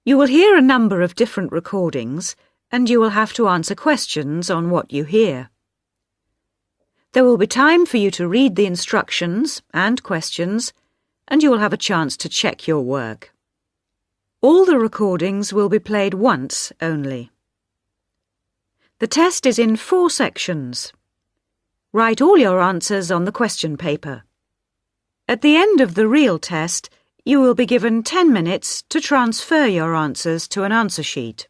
You will hear a number of different recordings, and you will have to answer questions on what you hear. There will be time for you to read the instructions and questions, and you will have a chance to check your work. All the recordings will be played once only. The test is in 4 sections. Write all your answers on the question paper. At the end of the real test, you will be given 10 minutes to transfer your answers to an answer sheet.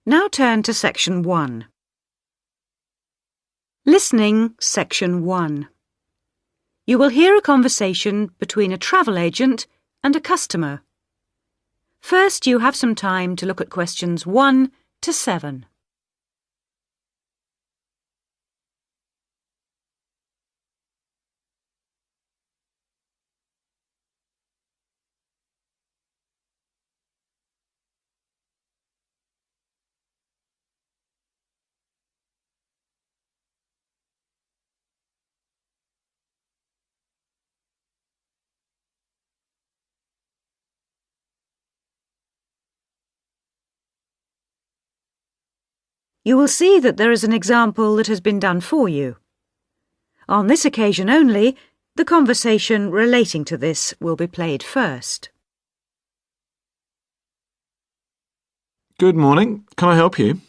Now turn to Section 1. Listening, Section 1. You will hear a conversation between a travel agent and a customer. First, you have some time to look at questions 1 to 7. You will see that there is an example that has been done for you. On this occasion only, the conversation relating to this will be played first. Good morning. Can I help you?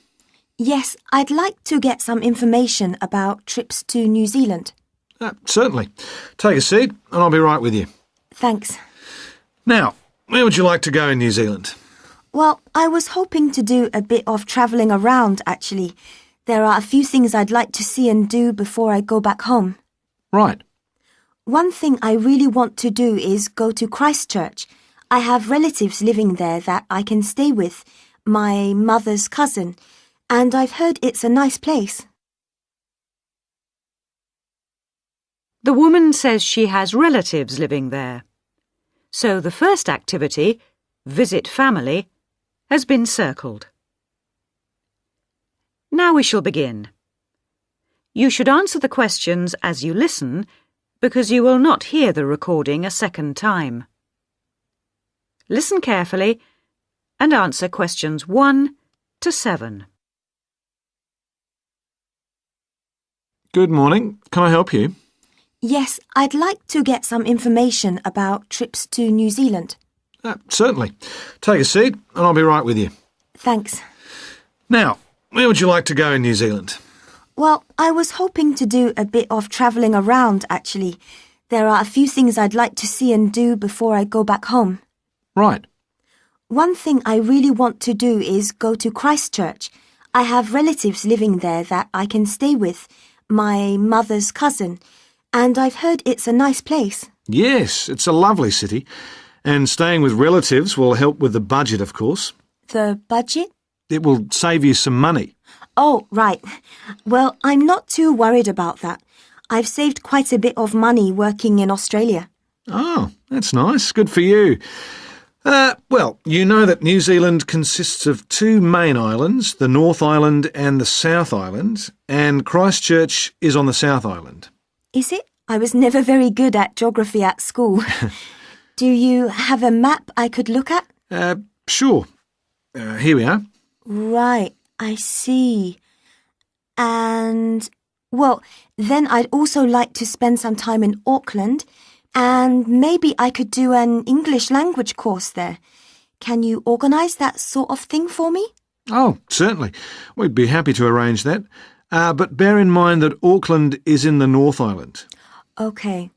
Yes, I'd like to get some information about trips to New Zealand. Certainly. Take a seat and I'll be right with you. Thanks. Now, where would you like to go in New Zealand? Well, I was hoping to do a bit of travelling around, actually. There are a few things I'd like to see and do before I go back home. Right. One thing I really want to do is go to Christchurch. I have relatives living there that I can stay with, my mother's cousin, and I've heard it's a nice place. The woman says she has relatives living there. So the first activity, visit family, has been circled. Now we shall begin. You should answer the questions as you listen, because you will not hear the recording a second time. Listen carefully and answer questions 1 to 7. Good morning. Can I help you? Yes, I'd like to get some information about trips to New Zealand. Certainly. Take a seat and I'll be right with you. Thanks. Now, where would you like to go in New Zealand? Well, I was hoping to do a bit of travelling around, actually. There are a few things I'd like to see and do before I go back home. Right. One thing I really want to do is go to Christchurch. I have relatives living there that I can stay with, my mother's cousin, and I've heard it's a nice place. Yes, it's a lovely city. And staying with relatives will help with the budget, of course. The budget? It will save you some money. Oh, right. Well, I'm not too worried about that. I've saved quite a bit of money working in Australia. Oh, that's nice. Good for you. Well, you know that New Zealand consists of 2 main islands, the North Island and the South Island, and Christchurch is on the South Island. Is it? I was never very good at geography at school. Do you have a map I could look at? Sure. Here we are. Right, I see. And, well, then I'd also like to spend some time in Auckland, and maybe I could do an English language course there. Can you organise that sort of thing for me? Oh, certainly. We'd be happy to arrange that. But bear in mind that Auckland is in the North Island. OK.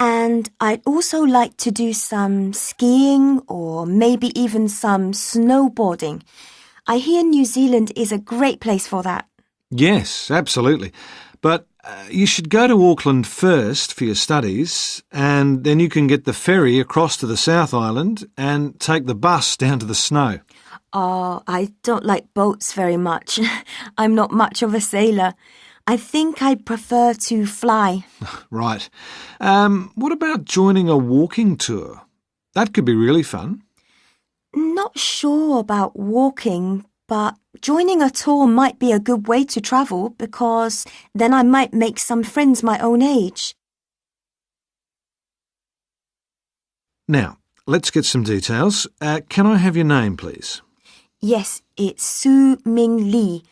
And I'd also like to do some skiing or maybe even some snowboarding. I hear New Zealand is a great place for that. Yes, absolutely. But you should go to Auckland first for your studies, and then you can get the ferry across to the South Island and take the bus down to the snow. Oh, I don't like boats very much. I'm not much of a sailor. I think I'd prefer to fly. Right. What about joining a walking tour? That could be really fun. Not sure about walking, but joining a tour might be a good way to travel because then I might make some friends my own age. Now, let's get some details. Can I have your name, please? Yes, it's Su Ming Lee,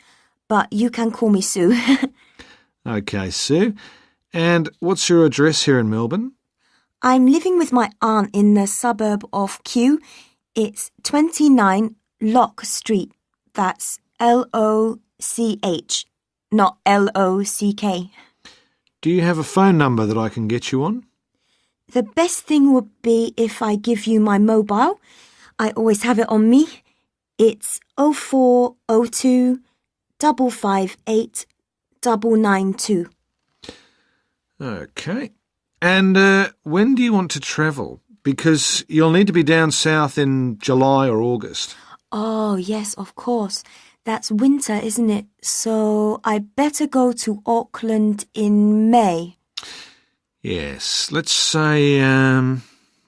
but you can call me Sue. OK, Sue. And what's your address here in Melbourne? I'm living with my aunt in the suburb of Kew. It's 29 Lock Street. That's L-O-C-H, not L-O-C-K. Do you have a phone number that I can get you on? The best thing would be if I give you my mobile. I always have it on me. It's 0402 558 992. OK. And when do you want to travel? Because you'll need to be down south in July or August. Oh, yes, of course. That's winter, isn't it? So I better go to Auckland in May. Yes, let's say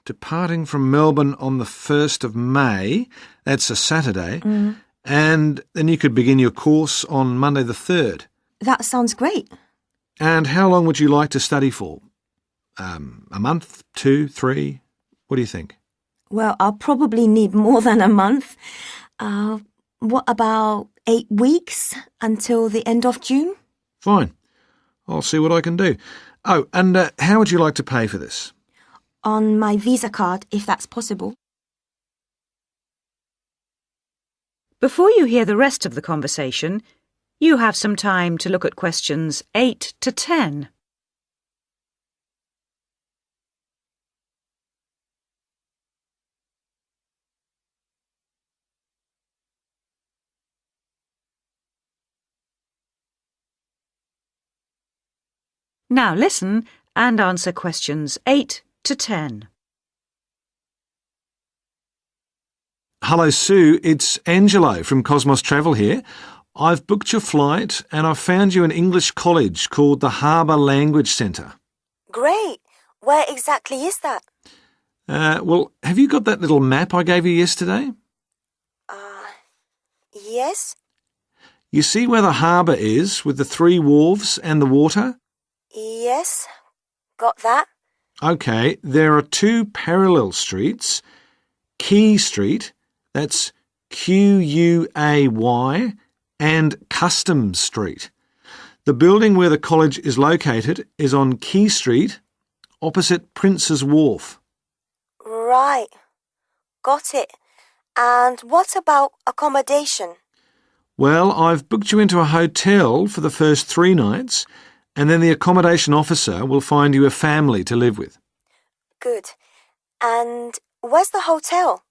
departing from Melbourne on the 1st of May, that's a Saturday, and then you could begin your course on Monday the 3rd. That sounds great. And how long would you like to study for? A month, 2, 3? What do you think? Well, I'll probably need more than a month. What about 8 weeks until the end of June? Fine. I'll see what I can do. Oh, and how would you like to pay for this? On my Visa card, if that's possible. Before you hear the rest of the conversation, you have some time to look at questions 8 to 10. Now listen and answer questions 8 to 10. Hello, Sue. It's Angelo from Cosmos Travel here. I've booked your flight and I've found you an English college called the Harbour Language Centre. Great. Where exactly is that? Well, have you got that little map I gave you yesterday? Yes? You see where the harbour is with the 3 wharves and the water? Yes. Got that? OK, there are 2 parallel streets. Quay Street, that's Q-U-A-Y, and Customs Street. The building where the college is located is on Quay Street, opposite Prince's Wharf. Right. Got it. And what about accommodation? Well, I've booked you into a hotel for the first 3 nights, and then the accommodation officer will find you a family to live with. Good. And where's the hotel?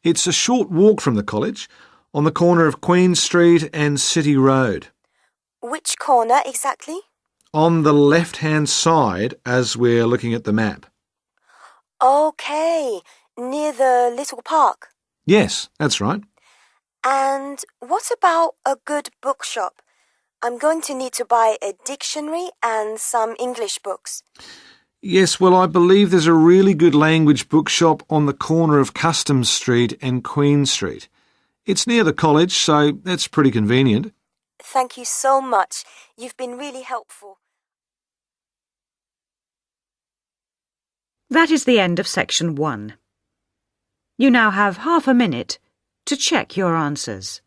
It's a short walk from the college, on the corner of Queen Street and City Road. Which corner exactly? On the left-hand side as we're looking at the map. Okay, near the little park. Yes, that's right. And what about a good bookshop? I'm going to need to buy a dictionary and some English books. Yes, well, I believe there's a really good language bookshop on the corner of Customs Street and Queen Street. It's near the college, so that's pretty convenient. Thank you so much. You've been really helpful. That is the end of section 1. You now have half a minute to check your answers.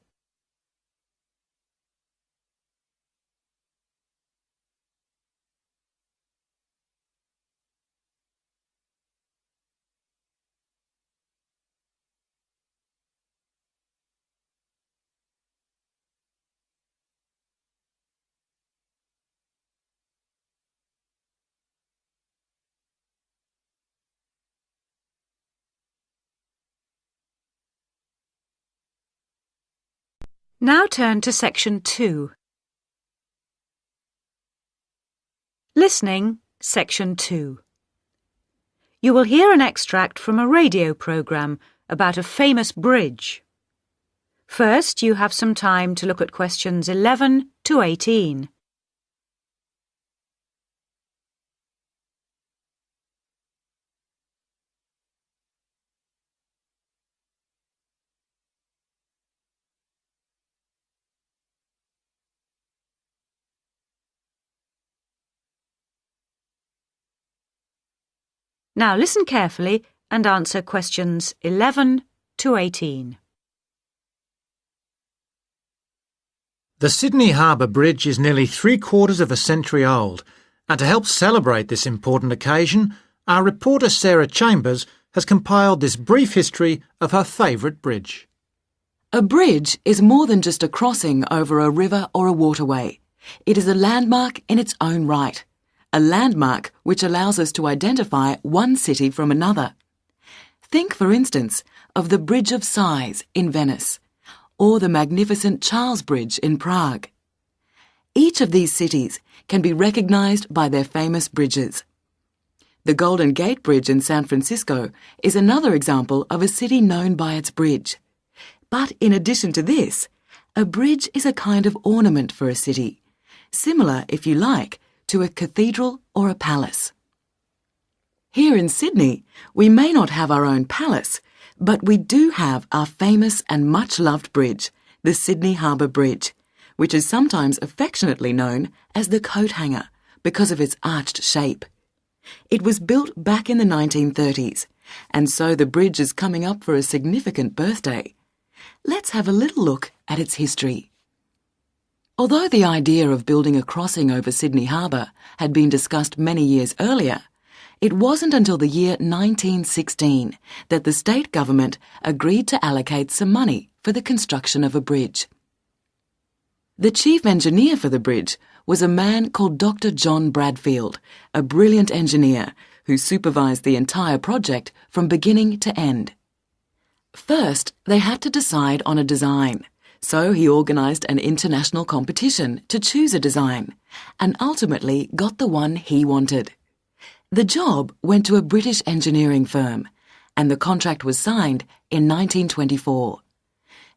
Now turn to section 2. Listening, section 2. You will hear an extract from a radio programme about a famous bridge. First, you have some time to look at questions 11 to 18. Now listen carefully and answer questions 11 to 18. The Sydney Harbour Bridge is nearly 3/4 of a century old, and to help celebrate this important occasion, our reporter Sarah Chambers has compiled this brief history of her favourite bridge. A bridge is more than just a crossing over a river or a waterway. It is a landmark in its own right, a landmark which allows us to identify one city from another. Think, for instance, of the Bridge of Sighs in Venice, or the magnificent Charles Bridge in Prague. Each of these cities can be recognised by their famous bridges. The Golden Gate Bridge in San Francisco is another example of a city known by its bridge. But in addition to this, a bridge is a kind of ornament for a city, similar, if you like, to a cathedral or a palace. Here in Sydney, we may not have our own palace, but we do have our famous and much-loved bridge, the Sydney Harbour Bridge, which is sometimes affectionately known as the coat hanger because of its arched shape. It was built back in the 1930s, and so the bridge is coming up for a significant birthday. Let's have a little look at its history. Although the idea of building a crossing over Sydney Harbour had been discussed many years earlier, it wasn't until the year 1916 that the state government agreed to allocate some money for the construction of a bridge. The chief engineer for the bridge was a man called Dr. John Bradfield, a brilliant engineer who supervised the entire project from beginning to end. First, they had to decide on a design, so he organised an international competition to choose a design, and ultimately got the one he wanted. The job went to a British engineering firm, and the contract was signed in 1924.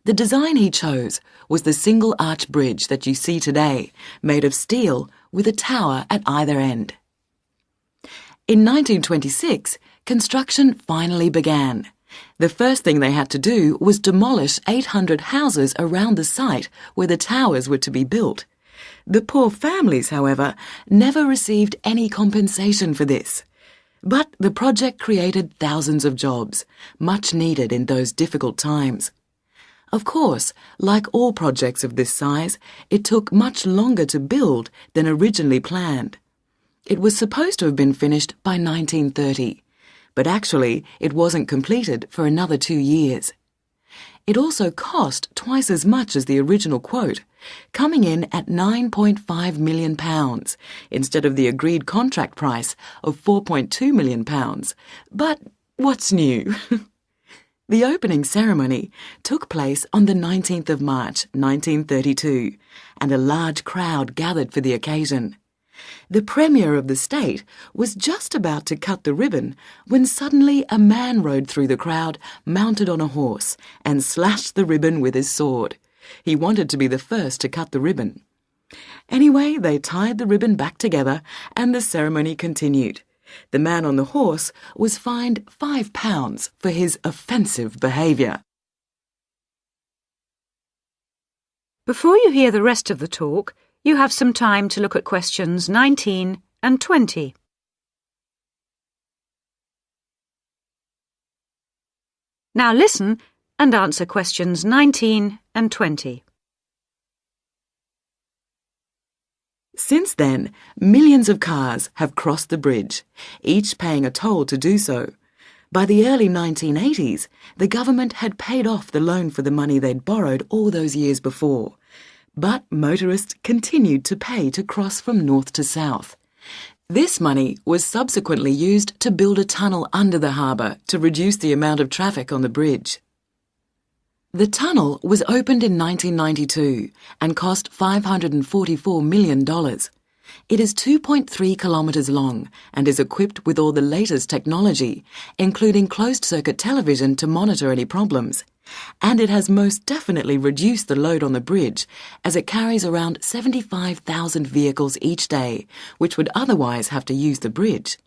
The design he chose was the single arch bridge that you see today, made of steel with a tower at either end. In 1926, construction finally began. The first thing they had to do was demolish 800 houses around the site where the towers were to be built. The poor families, however, never received any compensation for this. But the project created thousands of jobs, much needed in those difficult times. Of course, like all projects of this size, it took much longer to build than originally planned. It was supposed to have been finished by 1930, but actually it wasn't completed for another 2 years. It also cost twice as much as the original quote, coming in at £9.5 million instead of the agreed contract price of £4.2 million. But what's new? The opening ceremony took place on the 19th of March 1932, and a large crowd gathered for the occasion. The Premier of the state was just about to cut the ribbon when suddenly a man rode through the crowd mounted on a horse and slashed the ribbon with his sword. He wanted to be the first to cut the ribbon. Anyway, they tied the ribbon back together and the ceremony continued. The man on the horse was fined £5 for his offensive behaviour. Before you hear the rest of the talk, you have some time to look at questions 19 and 20. Now listen and answer questions 19 and 20. Since then, millions of cars have crossed the bridge, each paying a toll to do so. By the early 1980s, the government had paid off the loan for the money they'd borrowed all those years before. But motorists continued to pay to cross from north to south. This money was subsequently used to build a tunnel under the harbour to reduce the amount of traffic on the bridge. The tunnel was opened in 1992 and cost $544 million. It is 2.3 kilometres long and is equipped with all the latest technology, including closed-circuit television to monitor any problems. And it has most definitely reduced the load on the bridge, as it carries around 75,000 vehicles each day, which would otherwise have to use the bridge.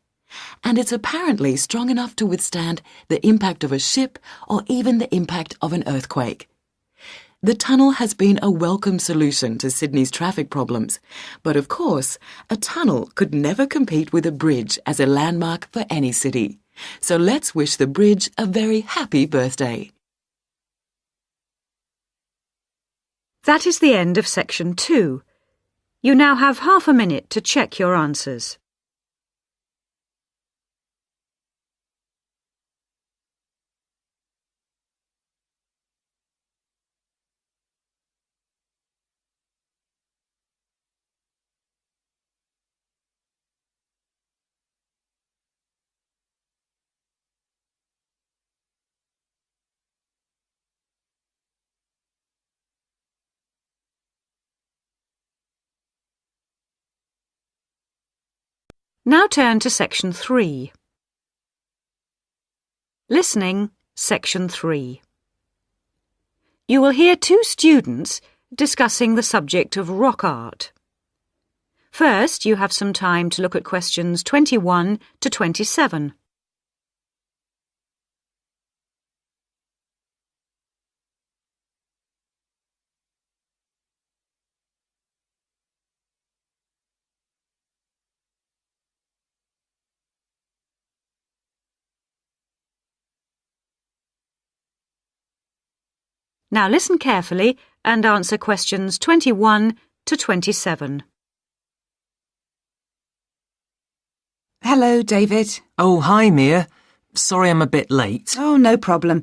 And it's apparently strong enough to withstand the impact of a ship or even the impact of an earthquake. The tunnel has been a welcome solution to Sydney's traffic problems, but of course, a tunnel could never compete with a bridge as a landmark for any city. So let's wish the bridge a very happy birthday. That is the end of section 2. You now have half a minute to check your answers. Now turn to section 3. Listening, section 3. You will hear 2 students discussing the subject of rock art. First, you have some time to look at questions 21 to 27. Now listen carefully and answer questions 21 to 27. Hello, David. Oh, hi, Mia. Sorry I'm a bit late. Oh, no problem.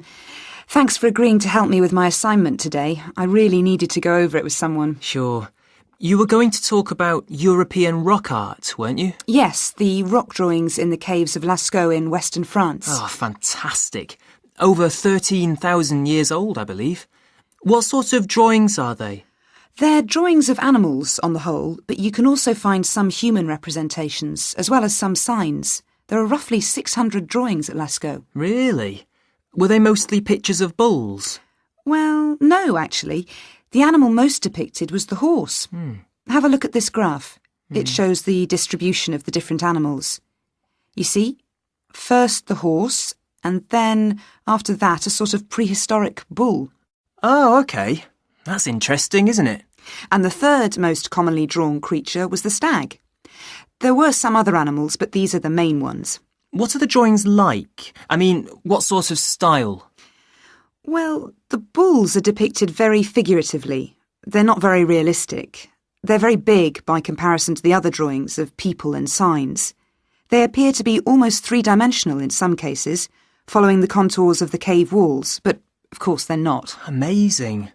Thanks for agreeing to help me with my assignment today. I really needed to go over it with someone. Sure. You were going to talk about European rock art, weren't you? Yes, the rock drawings in the caves of Lascaux in western France. Oh, fantastic. Over 13,000 years old, I believe. What sort of drawings are they? They're drawings of animals on the whole, but you can also find some human representations, as well as some signs. There are roughly 600 drawings at Lascaux. Really? Were they mostly pictures of bulls? Well, no, actually. The animal most depicted was the horse. Have a look at this graph. It shows the distribution of the different animals. You see, first the horse, and then, after that, a sort of prehistoric bull. Oh, OK. That's interesting, isn't it? And the third most commonly drawn creature was the stag. There were some other animals, but these are the main ones. What are the drawings like? I mean, what sort of style? Well, the bulls are depicted very figuratively. They're not very realistic. They're very big by comparison to the other drawings of people and signs. They appear to be almost three-dimensional in some cases, following the contours of the cave walls, but of course they're not. Amazing.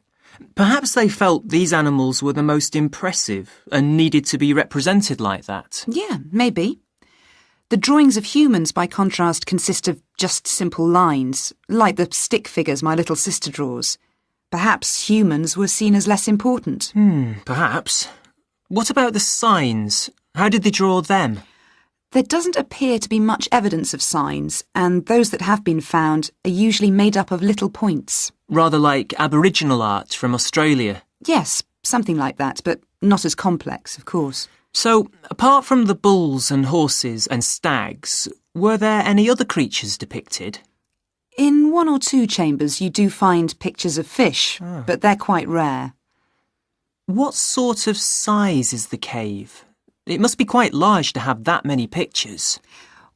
Perhaps they felt these animals were the most impressive and needed to be represented like that. Yeah, maybe. The drawings of humans, by contrast, consist of just simple lines, like the stick figures my little sister draws. Perhaps humans were seen as less important. Perhaps. What about the signs? How did they draw them? There doesn't appear to be much evidence of signs, and those that have been found are usually made up of little points. Rather like Aboriginal art from Australia. Yes, something like that, but not as complex, of course. So, apart from the bulls and horses and stags, were there any other creatures depicted? In 1 or 2 chambers you do find pictures of fish, but they're quite rare. What sort of size is the cave? It must be quite large to have that many pictures.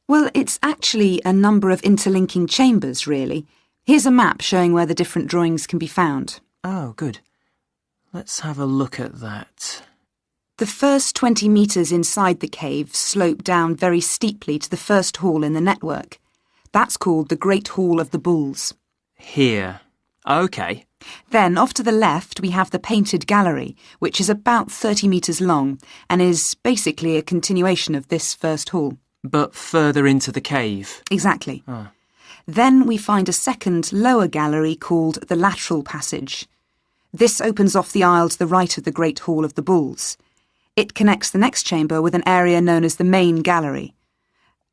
Well, it's actually a number of interlinking chambers, really. Here's a map showing where the different drawings can be found. Oh, good. Let's have a look at that. The first 20 metres inside the cave slope down very steeply to the first hall in the network. That's called the Great Hall of the Bulls. Here. OK. Then, off to the left, we have the Painted Gallery, which is about 30 metres long and is basically a continuation of this first hall. But further into the cave. Exactly. Then we find a second, lower gallery called the Lateral Passage. This opens off the aisle to the right of the Great Hall of the Bulls. It connects the next chamber with an area known as the Main Gallery.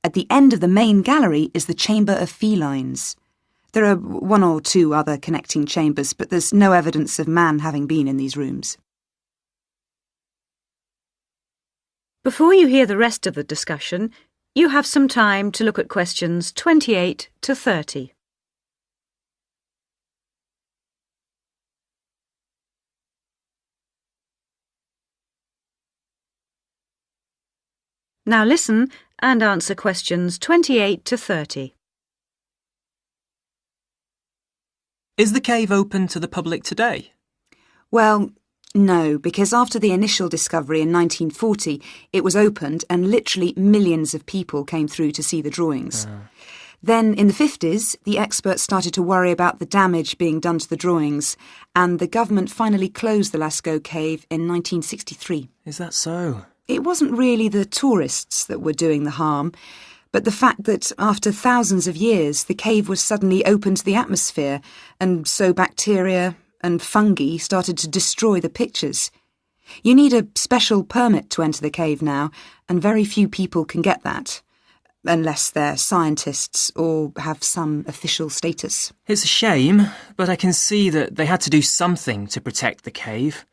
At the end of the Main Gallery is the Chamber of Felines. There are 1 or 2 other connecting chambers, but there's no evidence of man having been in these rooms. Before you hear the rest of the discussion, you have some time to look at questions 28 to 30. Now listen and answer questions 28 to 30. Is the cave open to the public today? Well, no, because after the initial discovery in 1940, it was opened and literally millions of people came through to see the drawings. Then, in the 50s, the experts started to worry about the damage being done to the drawings, and the government finally closed the Lascaux cave in 1963. Is that so? It wasn't really the tourists that were doing the harm, but the fact that after thousands of years, the cave was suddenly open to the atmosphere, and so bacteria and fungi started to destroy the pictures. You need a special permit to enter the cave now, and very few people can get that, unless they're scientists or have some official status. It's a shame, but I can see that they had to do something to protect the cave.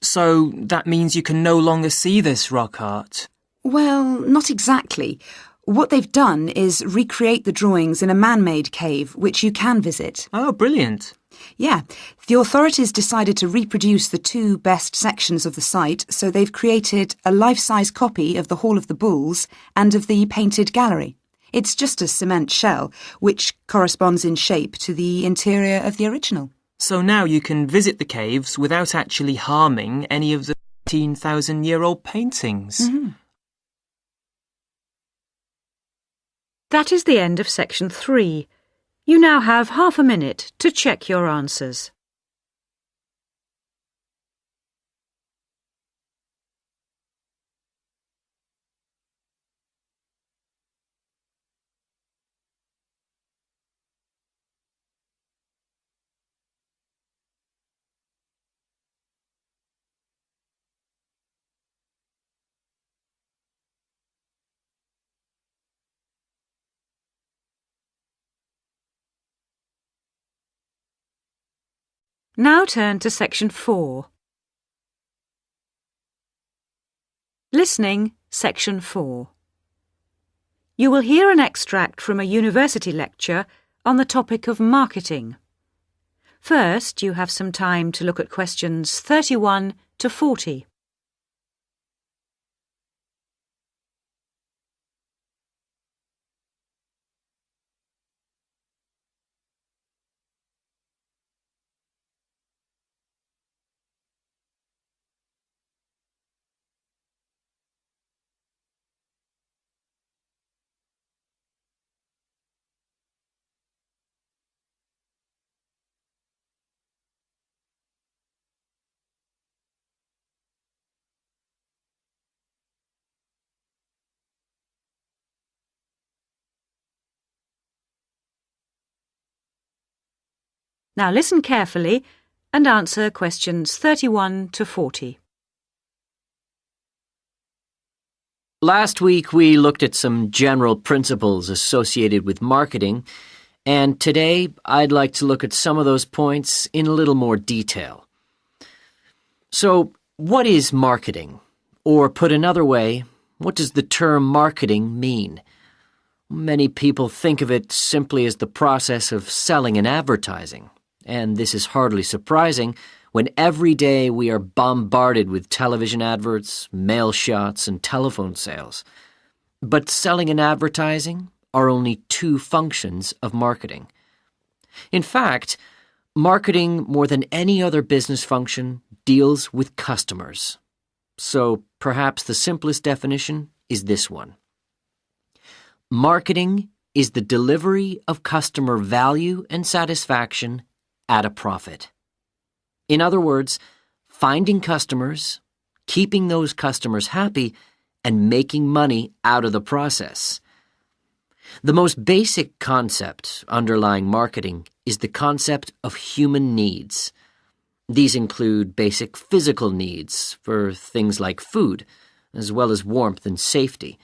So that means you can no longer see this rock art. Well, not exactly. What they've done is recreate the drawings in a man-made cave, which you can visit. Oh, brilliant. Yeah, the authorities decided to reproduce the two best sections of the site, so they've created a life-size copy of the Hall of the Bulls and of the painted gallery. It's just a cement shell, which corresponds in shape to the interior of the original. So now you can visit the caves without actually harming any of the 13,000-year-old paintings. Mm-hmm. That is the end of section 3. You now have half a minute to check your answers. Now turn to section 4. Listening, section 4. You will hear an extract from a university lecture on the topic of marketing. First, you have some time to look at questions 31 to 40. Now listen carefully and answer questions 31 to 40. Last week we looked at some general principles associated with marketing, and today I'd like to look at some of those points in a little more detail. So, what is marketing? Or put another way, what does the term marketing mean? Many people think of it simply as the process of selling and advertising. And this is hardly surprising when every day we are bombarded with television adverts, mail shots, and telephone sales. But selling and advertising are only two functions of marketing. In fact, marketing, more than any other business function, deals with customers. So perhaps the simplest definition is this one. Marketing is the delivery of customer value and satisfaction at a profit. In other words, finding customers, keeping those customers happy, and making money out of the process. The most basic concept underlying marketing is the concept of human needs. These include basic physical needs for things like food, as well as warmth and safety.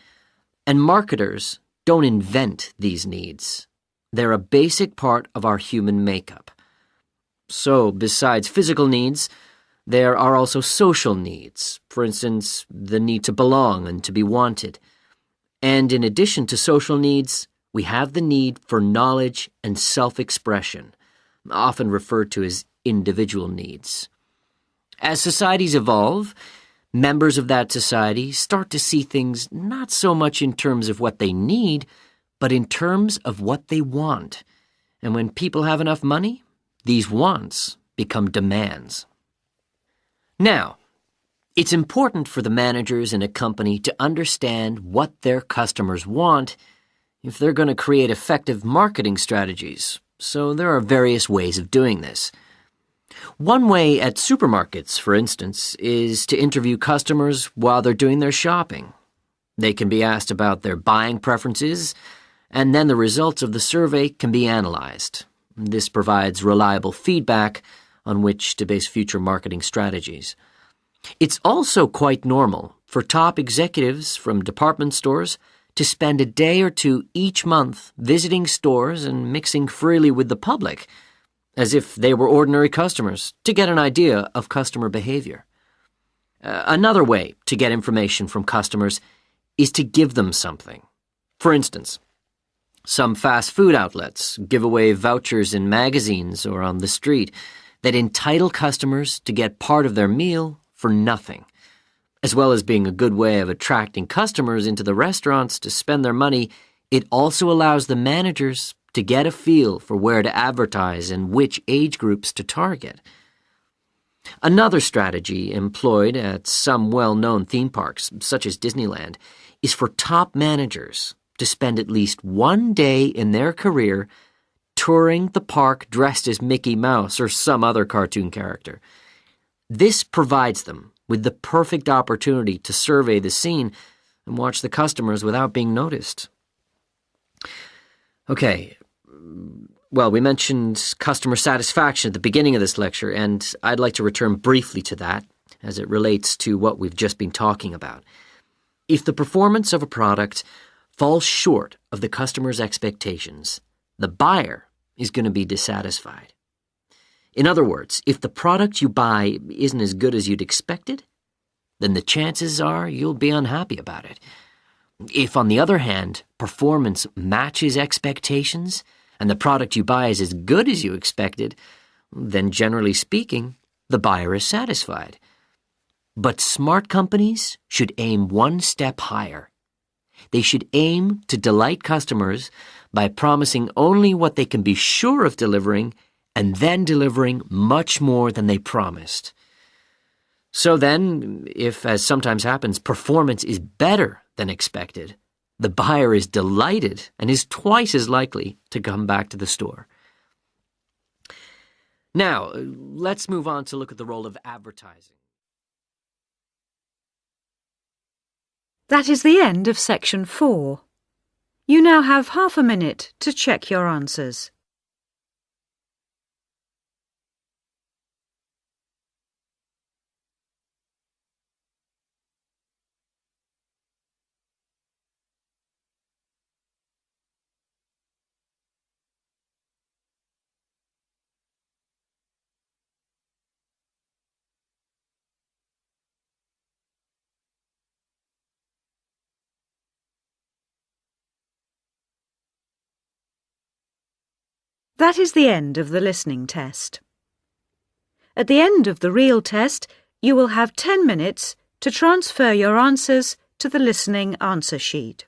And marketers don't invent these needs. They're a basic part of our human makeup. So, besides physical needs, there are also social needs, for instance, the need to belong and to be wanted. And in addition to social needs, we have the need for knowledge and self-expression, often referred to as individual needs. As societies evolve, members of that society start to see things not so much in terms of what they need, but in terms of what they want. And when people have enough money, these wants become demands. Now, it's important for the managers in a company to understand what their customers want if they're going to create effective marketing strategies, so there are various ways of doing this. One way at supermarkets, for instance, is to interview customers while they're doing their shopping. They can be asked about their buying preferences, and then the results of the survey can be analyzed. This provides reliable feedback on which to base future marketing strategies. It's also quite normal for top executives from department stores to spend a day or two each month visiting stores and mixing freely with the public, as if they were ordinary customers, to get an idea of customer behavior. Another way to get information from customers is to give them something. For instance, some fast food outlets give away vouchers in magazines or on the street that entitle customers to get part of their meal for nothing. As well as being a good way of attracting customers into the restaurants to spend their money, it also allows the managers to get a feel for where to advertise and which age groups to target. Another strategy employed at some well-known theme parks, such as Disneyland, is for top managers to spend at least one day in their career touring the park dressed as Mickey Mouse or some other cartoon character. This provides them with the perfect opportunity to survey the scene and watch the customers without being noticed. Okay, well, we mentioned customer satisfaction at the beginning of this lecture, and I'd like to return briefly to that as it relates to what we've just been talking about. If the performance of a product falls short of the customer's expectations, the buyer is going to be dissatisfied. In other words, if the product you buy isn't as good as you'd expected, then the chances are you'll be unhappy about it. If, on the other hand, performance matches expectations and the product you buy is as good as you expected, then generally speaking, the buyer is satisfied. But smart companies should aim one step higher. They should aim to delight customers by promising only what they can be sure of delivering and then delivering much more than they promised. So then, if, as sometimes happens, performance is better than expected, the buyer is delighted and is twice as likely to come back to the store. Now, let's move on to look at the role of advertising. That is the end of section 4. You now have half a minute to check your answers. That is the end of the listening test. At the end of the real test, you will have 10 minutes to transfer your answers to the listening answer sheet.